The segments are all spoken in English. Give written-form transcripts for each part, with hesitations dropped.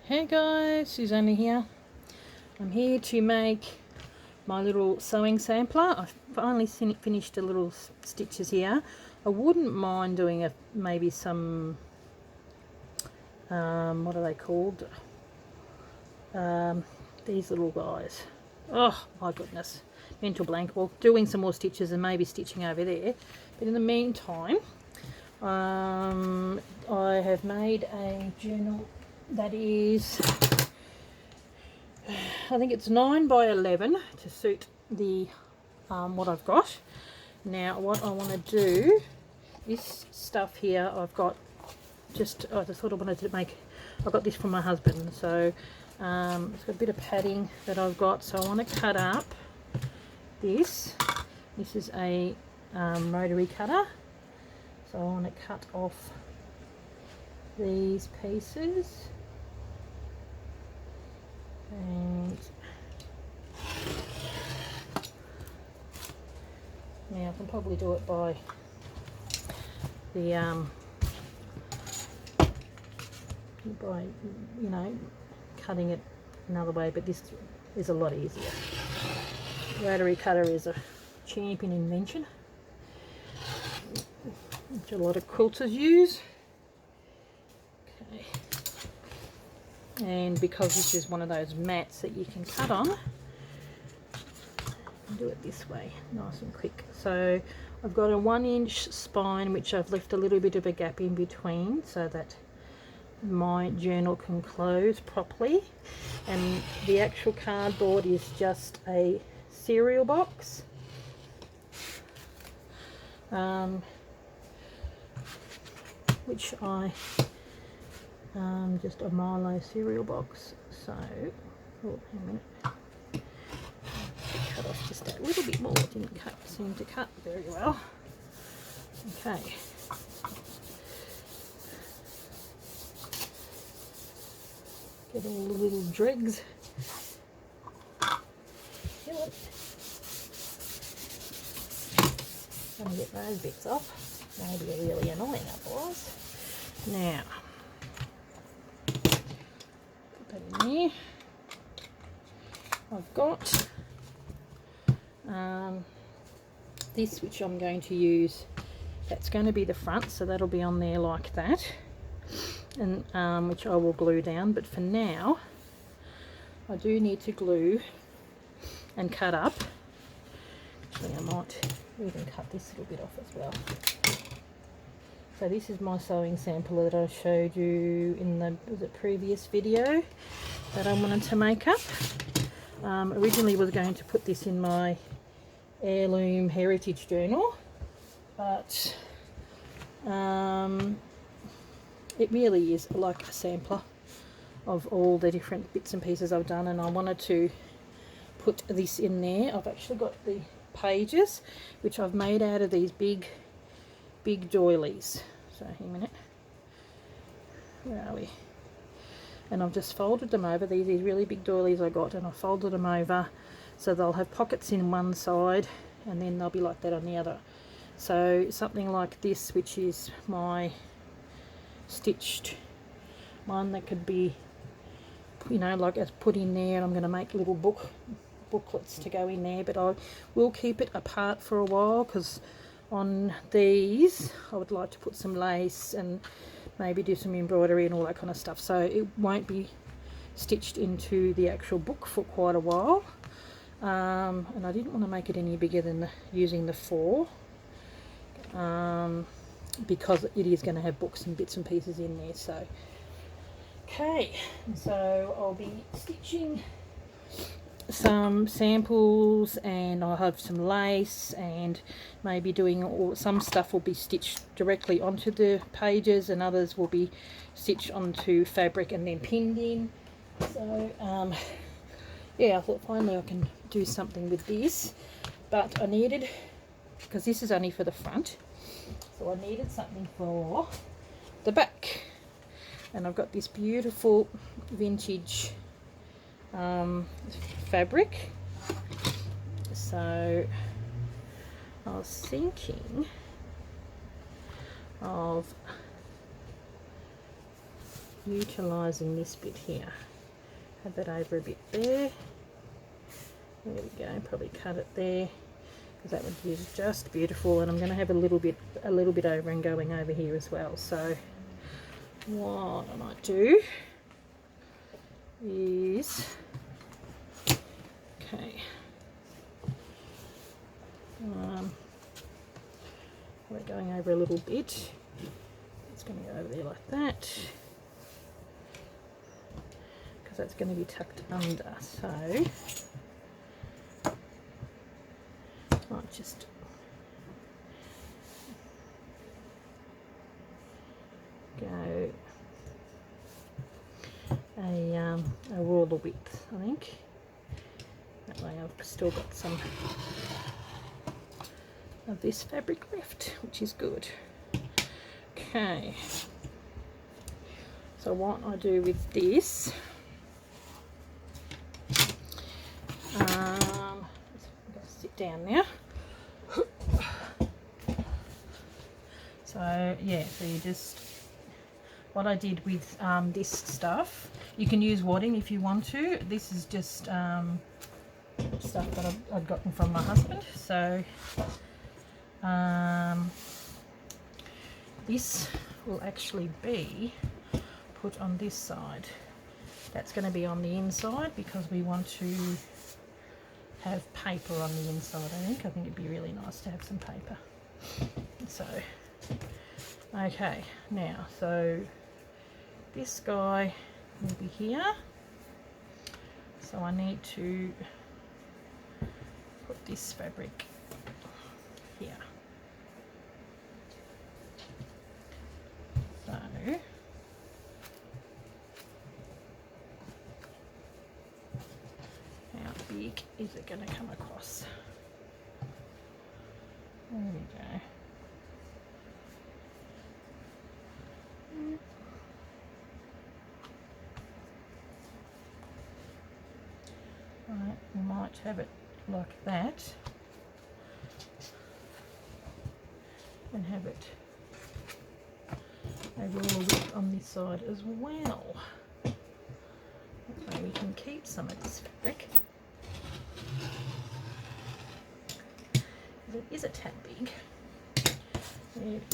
Hey guys, Susanna here. I'm here to make my little sewing sampler. I've finally finished the little stitches here. I wouldn't mind doing maybe some, what are they called? These little guys. Oh my goodness, mental blank. Well, doing some more stitches and maybe stitching over there. But in the meantime, I have made a journal that is, I think it's 9 by 11 to suit the what I've got. Now what I want to do, this stuff here I've got I just thought I wanted to make, I got this from my husband, so it's got a bit of padding that I've got, so I want to cut up this. This is a rotary cutter, so I want to cut off these pieces. And now I can probably do it by the by cutting it another way, but this is a lot easier. Rotary cutter is a champion invention which a lot of quilters use. Okay. And because this is one of those mats that you can cut on, do it this way, nice and quick. So I've got a 1-inch spine which I've left a little bit of a gap in between so that my journal can close properly, and the actual cardboard is just a cereal box, which I just a Milo cereal box. So oh, hang a minute, cut off just a little bit more. It didn't seem to cut very well. Okay, get all the little dregs. Trying to get those bits off. Maybe really annoying otherwise. Now, put that in there. I've got this, which I'm going to use. That's going to be the front, so that'll be on there like that, and which I will glue down. But for now, I do need to glue and cut up. Actually, I might even cut this little bit off as well. So this is my sewing sampler that I showed you in the previous video that I wanted to make up. Originally was going to put this in my heirloom heritage journal, but it really is like a sampler of all the different bits and pieces I've done, and I wanted to put this in there. I've actually got the pages which I've made out of these big doilies. So hang a minute, where are we? And I've just folded them over, these really big doilies I got, and I folded them over so they'll have pockets in one side and then they'll be like that on the other. So something like this, which is my stitched one, that could be, like as put in there, and I'm going to make little booklets to go in there, but I will keep it apart for a while because on these I would like to put some lace and maybe do some embroidery and all that kind of stuff, so it won't be stitched into the actual book for quite a while. And I didn't want to make it any bigger than using the 4, because it is going to have books and bits and pieces in there. So okay, so I'll be stitching some samples, and I'll have some lace, and maybe doing some stuff will be stitched directly onto the pages and others will be stitched onto fabric and then pinned in. So yeah, I thought finally I can do something with this, but I needed, because this is only for the front, so I needed something for the back, and I've got this beautiful vintage fabric. So I was thinking of utilising this bit here. Have that over a bit there. There we go, probably cut it there, because that would be just beautiful. And I'm going to have a little bit over and going over here as well. So what I might do is, okay, we're going over a little bit. It's going to go over there like that, because that's going to be tucked under. So I'll just go a ruler width, I think. That way I've still got some of this fabric left, which is good. Okay, so what I do with this, I'm going to sit down now. So yeah, so you just, what I did with this stuff, you can use wadding if you want to. This is just stuff that I'd gotten from my husband. So this will actually be put on this side. That's going to be on the inside because we want to have paper on the inside. I think it'd be really nice to have some paper. So okay, now so this guy will be here, so I need to put this fabric here. So how big is it going to come across? There we go. Right, we might have it like that and have it over all of it on this side as well. That way we can keep some of this fabric. It is a tad big. There we go.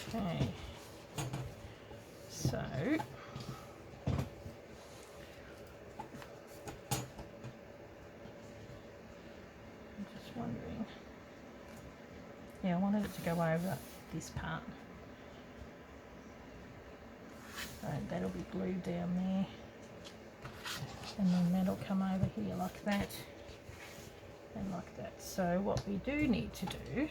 Okay, so I'm just wondering, yeah, I wanted it to go over this part, so that'll be glued down there, and then that'll come over here like that and like that. So what we do need to do,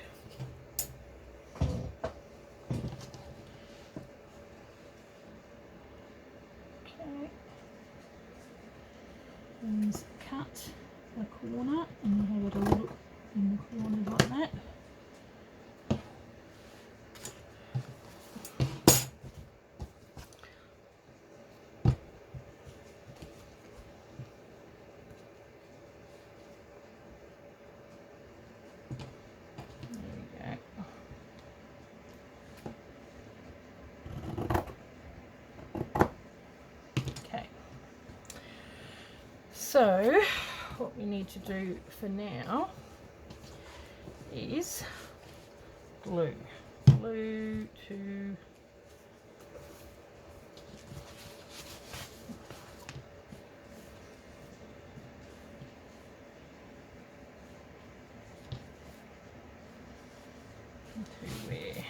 is cut a corner and you have it a little in the corner like that. There we go. Okay. So what we need to do for now is glue to where?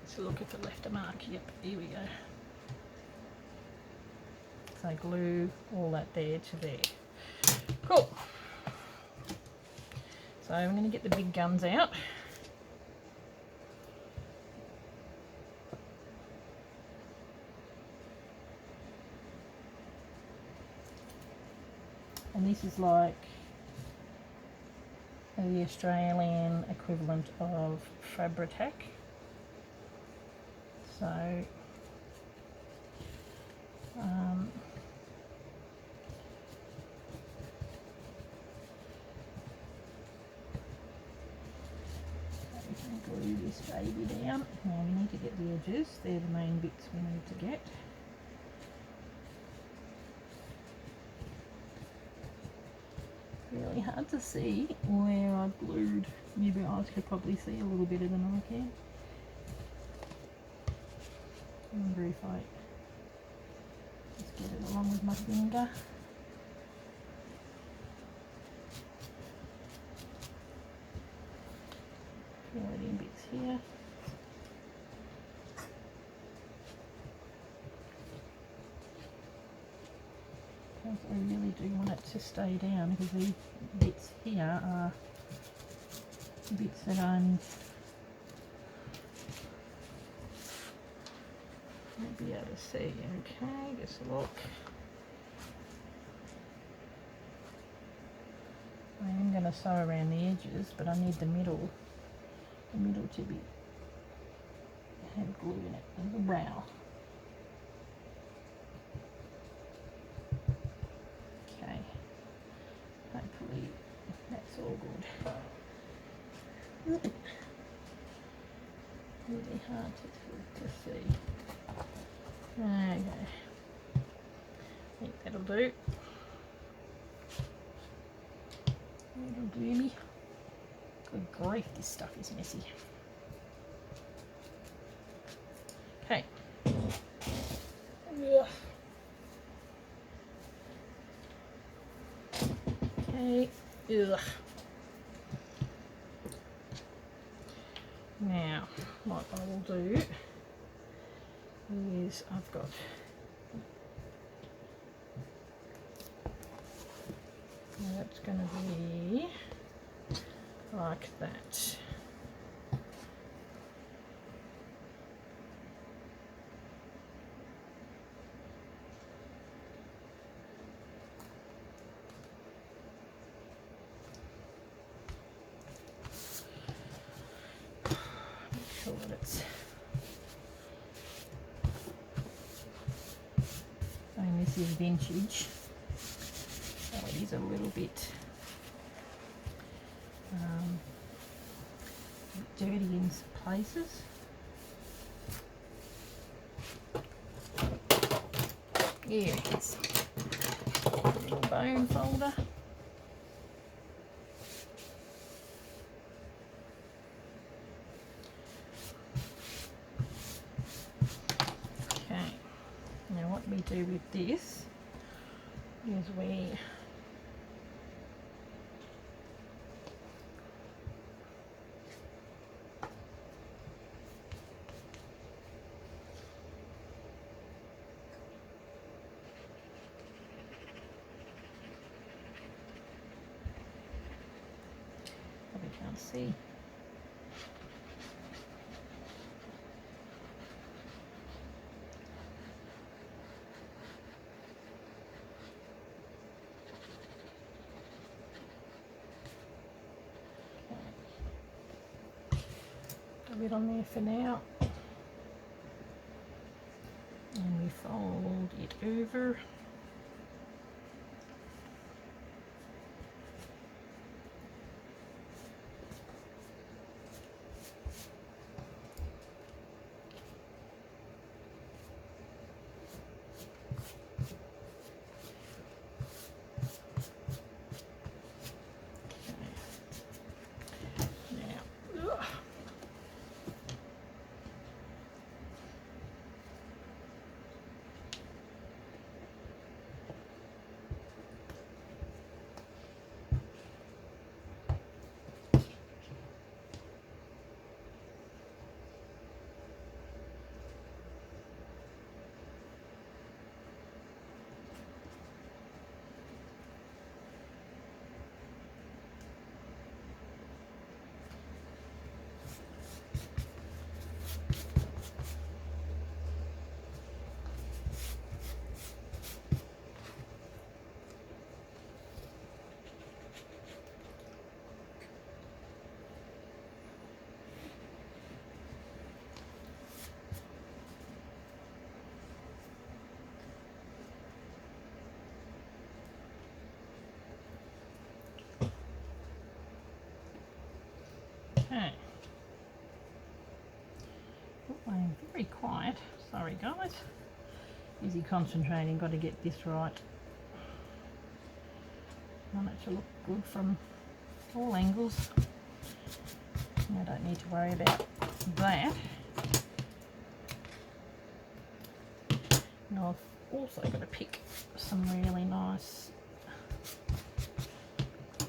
So look if it left a mark. Yep, here we go. So glue all that there to there. Cool. So I'm going to get the big guns out. this is like the Australian equivalent of Fabri-Tac. So we can glue this baby down. Now we need to get the edges. They're the main bits we need to get. Really hard to see where I've glued. You guys could probably see a little better than I can. I wonder if I just get it along with my finger. Fill it in bits here. Because I really do want it to stay down, because these bits here are bits that I'm might be able to see. Okay, just look. I am going to sew around the edges, but I need the middle to be have glue in it and the brow. Okay, hopefully that's all good. Really hard to see. Okay, I think that'll do. That'll do me. Good grief, this stuff is messy. Okay. Yeah. Okay. Ugh. Now, what I will do is I've got that's going to be like that. Make sure that it's, and this is vintage, so it is a little bit dirty in places. Here it is, little bone folder. Okay, now what we do with this is we can't see. A bit on there for now. And we fold it over. very quiet. Sorry guys. Busy concentrating, got to get this right. I want it to look good from all angles. I don't need to worry about that. And I've also got to pick some really nice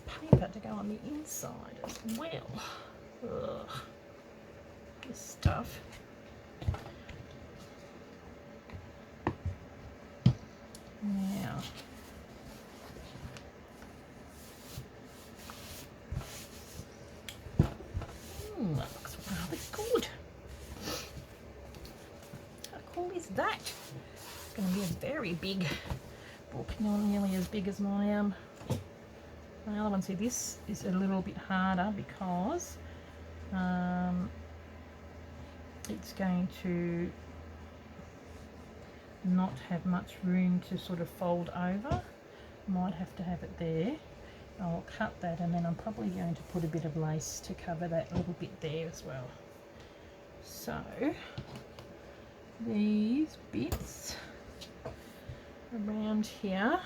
paper to go on the inside as well. Ugh. This stuff. Now, that looks rather good. How cool is that? It's going to be a very big book, not nearly as big as my other one. See, this is a little bit harder because it's going to not have much room to sort of fold over. Might have to have it there. I'll cut that, and then I'm probably going to put a bit of lace to cover that little bit there as well. So these bits around here,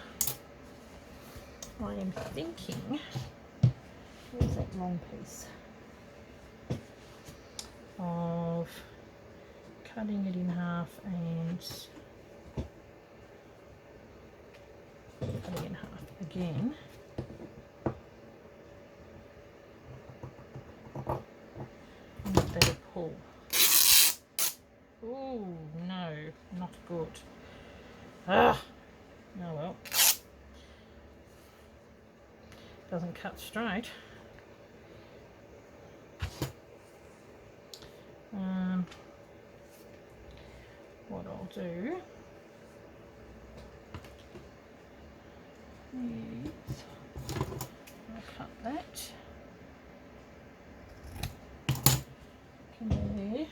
I am thinking, where's that long piece, of cutting it in half and cutting it in half again. And let that pull. Oh no, not good. Ah, oh well. Doesn't cut straight. What I'll do is I'll cut that. Come there.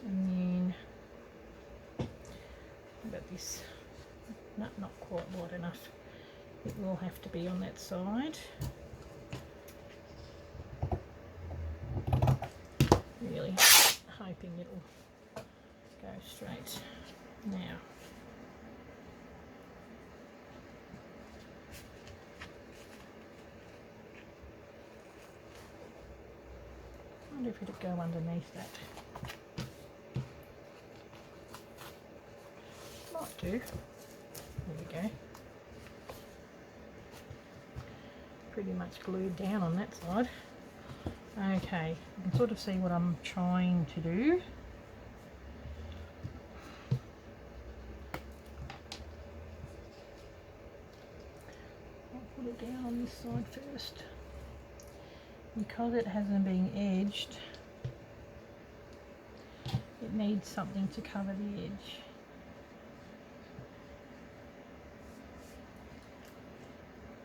And then, how about this? No, not quite wide enough. It will have to be on that side. Really hoping it'll go straight. Now, I wonder if it'd go underneath that. Might do. There we go. Pretty much glued down on that side. Okay, you can sort of see what I'm trying to do. I'll put it down on this side first. Because it hasn't been edged, it needs something to cover the edge.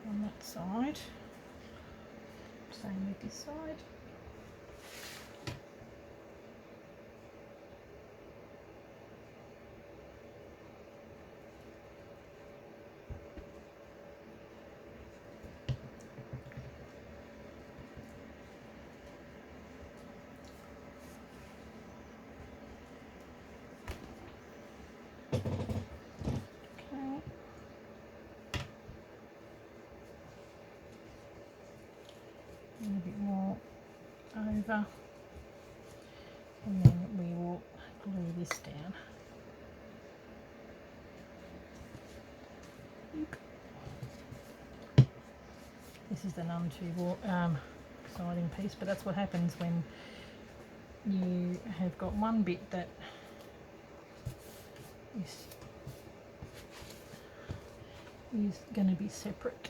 On that side. Same with this side. A bit more over, and then we will glue this down. This is the none too exciting piece, but that's what happens when you have got one bit that is going to be separate.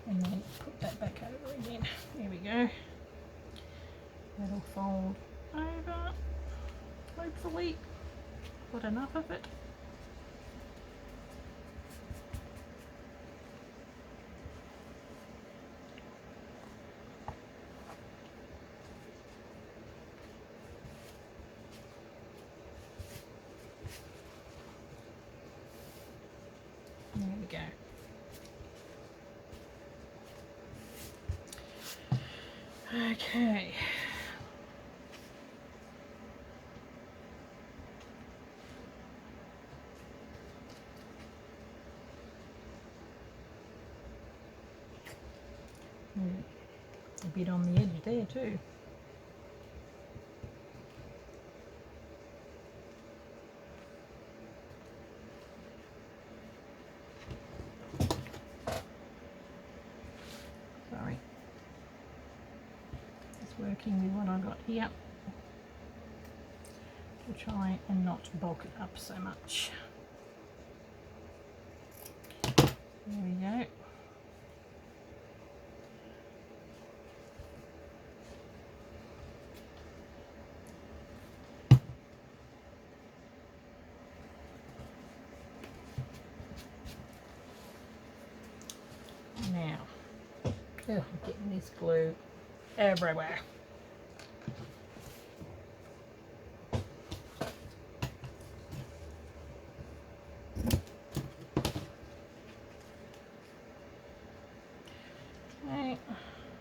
And then put that back over again. There we go. That'll fold over. Hopefully, got enough of it. There we go. Okay. A bit on the edge there too. Sorry. Just working with what I got here to try and not bulk it up so much. There we go. Now, I'm getting this glue everywhere. Okay,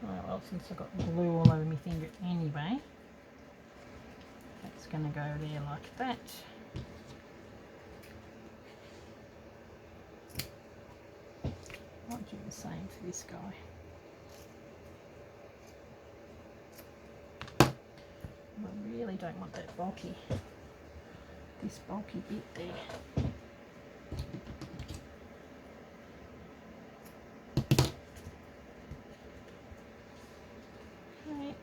well, since I've got glue all over my finger anyway, that's going to go there like that. I'll do the same for this guy. I really don't want that bulky, this bulky bit there. Okay.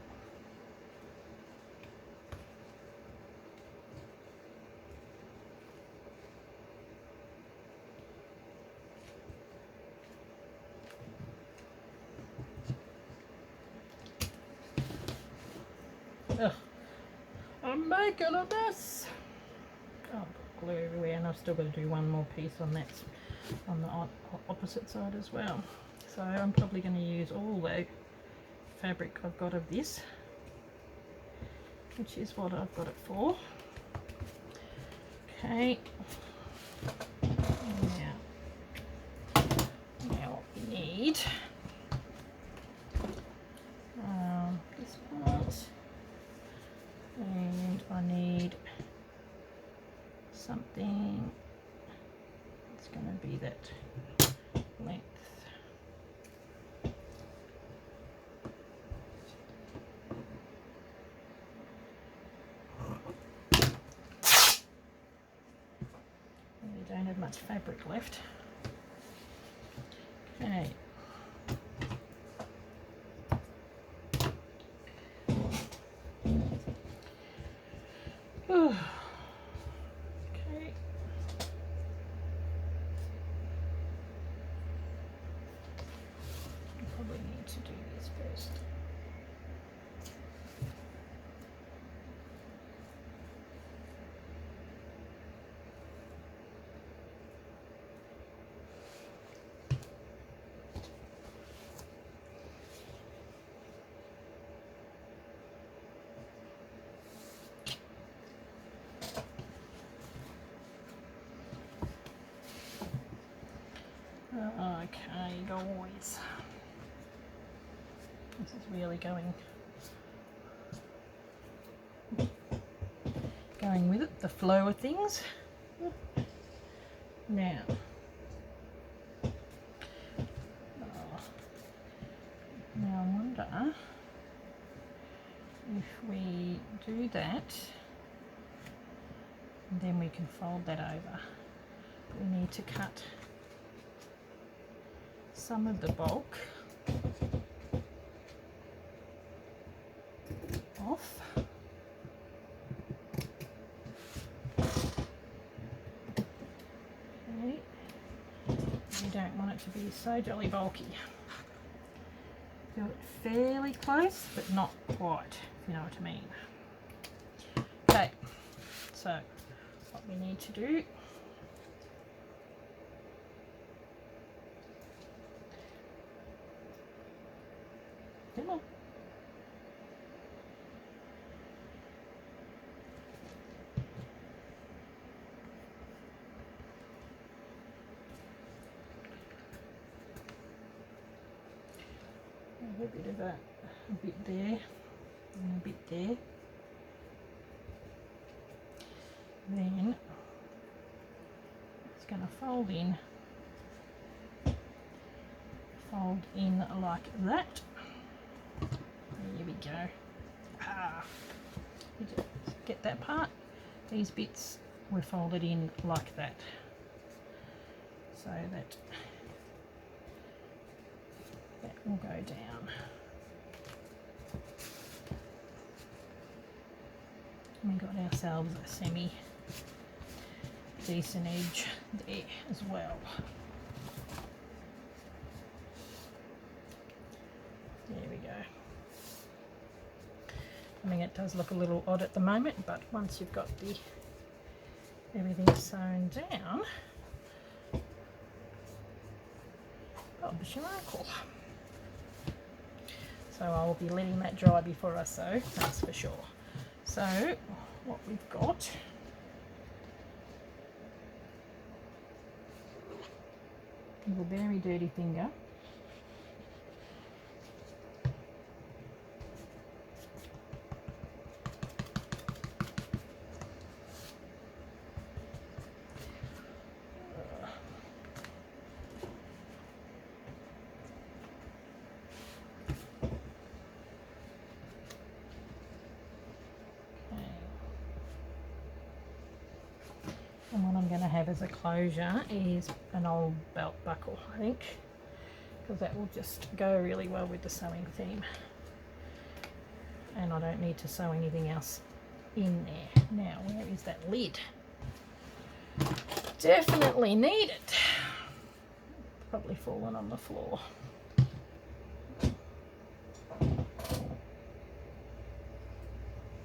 Ugh. I'm making a mess. Oh, glue everywhere, and I've still got to do one more piece on that, on the opposite side as well. So I'm probably going to use all the fabric I've got of this, which is what I've got it for. Okay. Now what we need, this part, and I need something that's going to be that length. We don't have much fabric left. Okay. Okay. I probably need to do this first. Okay, guys. This is really going with it, the flow of things. Now, now I wonder if we do that, and then we can fold that over. We need to cut some of the bulk off. Okay. You don't want it to be so jolly bulky. Do it fairly close, but not quite, if you know what I mean. Okay, so what we need to do, come on. a bit of a bit there and a bit there. Then it's going to fold in like that. There we go. You just get that part. These bits were folded in like that, so that will go down. We got ourselves a semi decent edge there as well. There we go. I mean, it does look a little odd at the moment, but once you've got everything sewn down, Bob's your uncle. So I'll be letting that dry before I sew, that's for sure. So what we've got is a very dirty finger. And what I'm going to have as a closure is an old belt buckle, I think, because that will just go really well with the sewing theme. And I don't need to sew anything else in there. Now, where is that lid? Definitely need it. Probably fallen on the floor.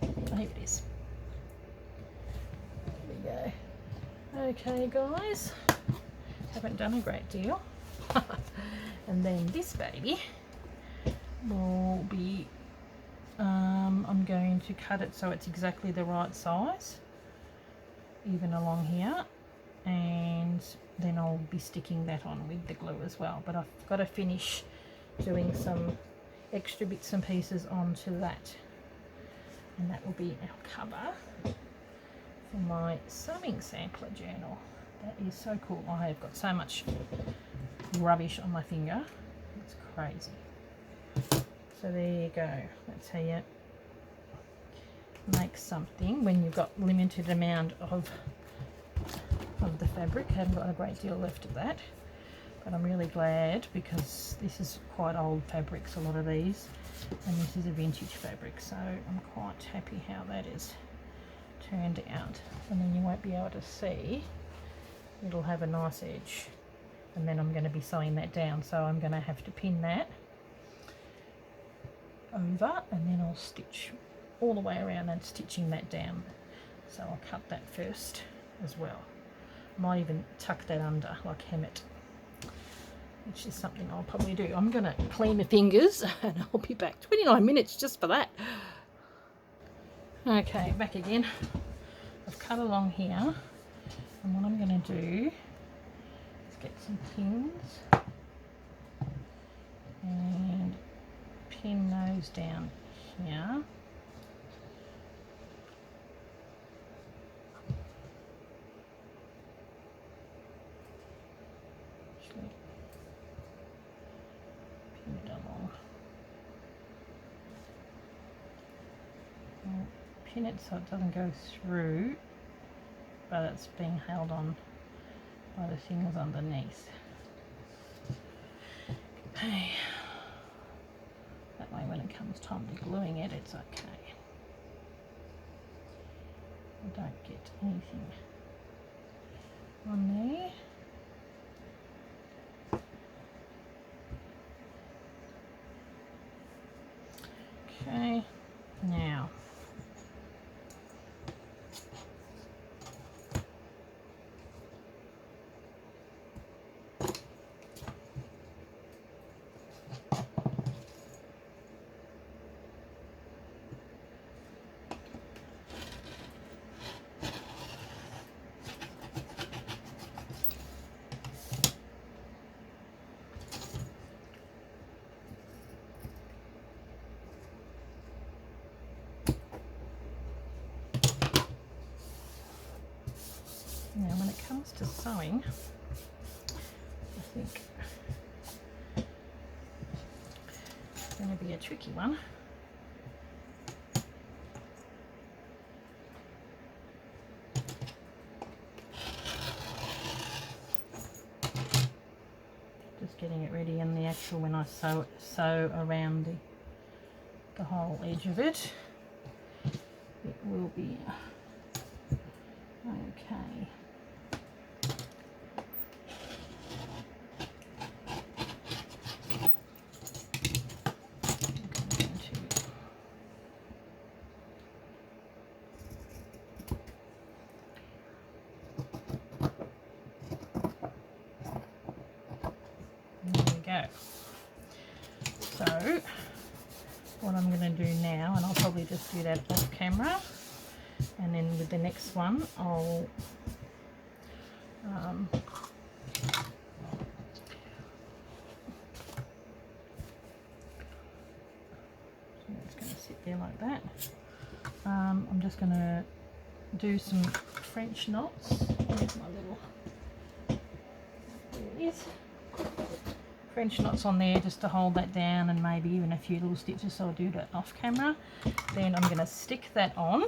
Here it is. There we go. Okay guys, haven't done a great deal. And then this baby will be, I'm going to cut it so it's exactly the right size, even along here, and then I'll be sticking that on with the glue as well. But I've got to finish doing some extra bits and pieces onto that, and that will be our cover for my sewing sampler journal. That is so cool. I have got so much rubbish on my finger, it's crazy. So there you go, that's how you make something when you've got limited amount of the fabric. I haven't got a great deal left of that, but I'm really glad because this is quite old fabrics, a lot of these, and this is a vintage fabric, so I'm quite happy how that is turned out. And then you won't be able to see, it'll have a nice edge, and then I'm going to be sewing that down, so I'm going to have to pin that over, and then I'll stitch all the way around and stitching that down. So I'll cut that first as well. Might even tuck that under, like hem it, which is something I'll probably do. I'm going to clean my fingers and I'll be back. 29 minutes just for that. Okay, back again. I've cut along here, and what I'm going to do is get some pins and pin those down here. Actually, pin it along. Pin it so it doesn't go through, but it's being held on by the fingers underneath. Okay. That way when it comes time to gluing it, it's okay. I don't get anything on there. Okay, now to sewing, I think it's going to be a tricky one. Just getting it ready in the actual when I sew around the whole edge of it. It will be okay. So what I'm going to do now, and I'll probably just do that off camera, and then with the next one I'll so it's going to sit there like that. I'm just going to do some French knots. Where's my little, there it is. French knots on there just to hold that down, and maybe even a few little stitches, so I'll do that off camera. Then I'm going to stick that on.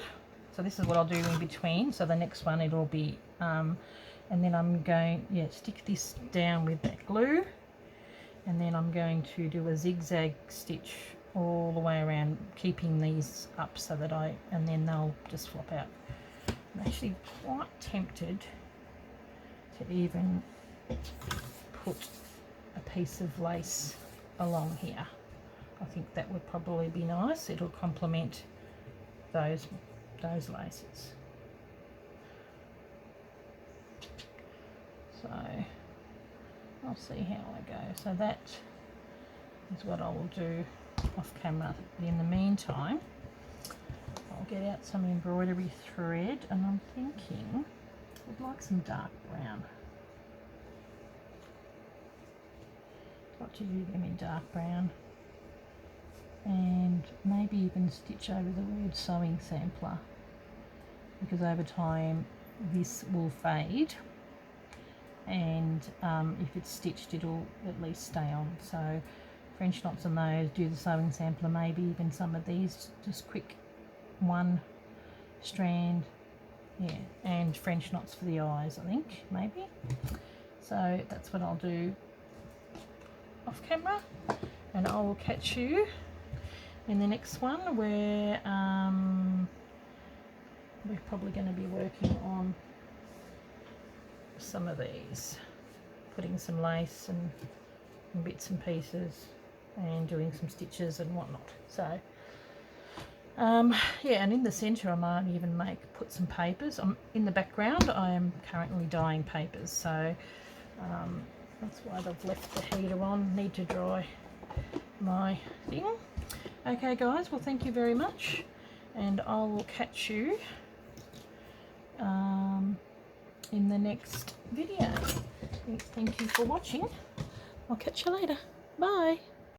So this is what I'll do in between. So the next one it'll be, and then I'm going, stick this down with that glue, and then I'm going to do a zigzag stitch all the way around, keeping these up so that and then they'll just flop out. I'm actually quite tempted to even put a piece of lace along here. I think that would probably be nice. It'll complement those laces. So I'll see how I go. So that is what I will do off camera. But in the meantime, I'll get out some embroidery thread, and I'm thinking I'd like some dark brown. Got to do them in dark brown, and maybe even stitch over the word sewing sampler, because over time this will fade, and if it's stitched it'll at least stay on. So French knots on those, do the sewing sampler, maybe even some of these, just quick one strand, and French knots for the eyes, I think, maybe. So that's what I'll do off camera, and I will catch you in the next one, where we're probably going to be working on some of these, putting some lace and bits and pieces, and doing some stitches and whatnot. So and in the center I might even put some papers. In the background I am currently dyeing papers, so that's why I've left the heater on. Need to dry my thing. Okay guys, well thank you very much, and I will catch you in the next video. Thank you for watching. I'll catch you later. Bye.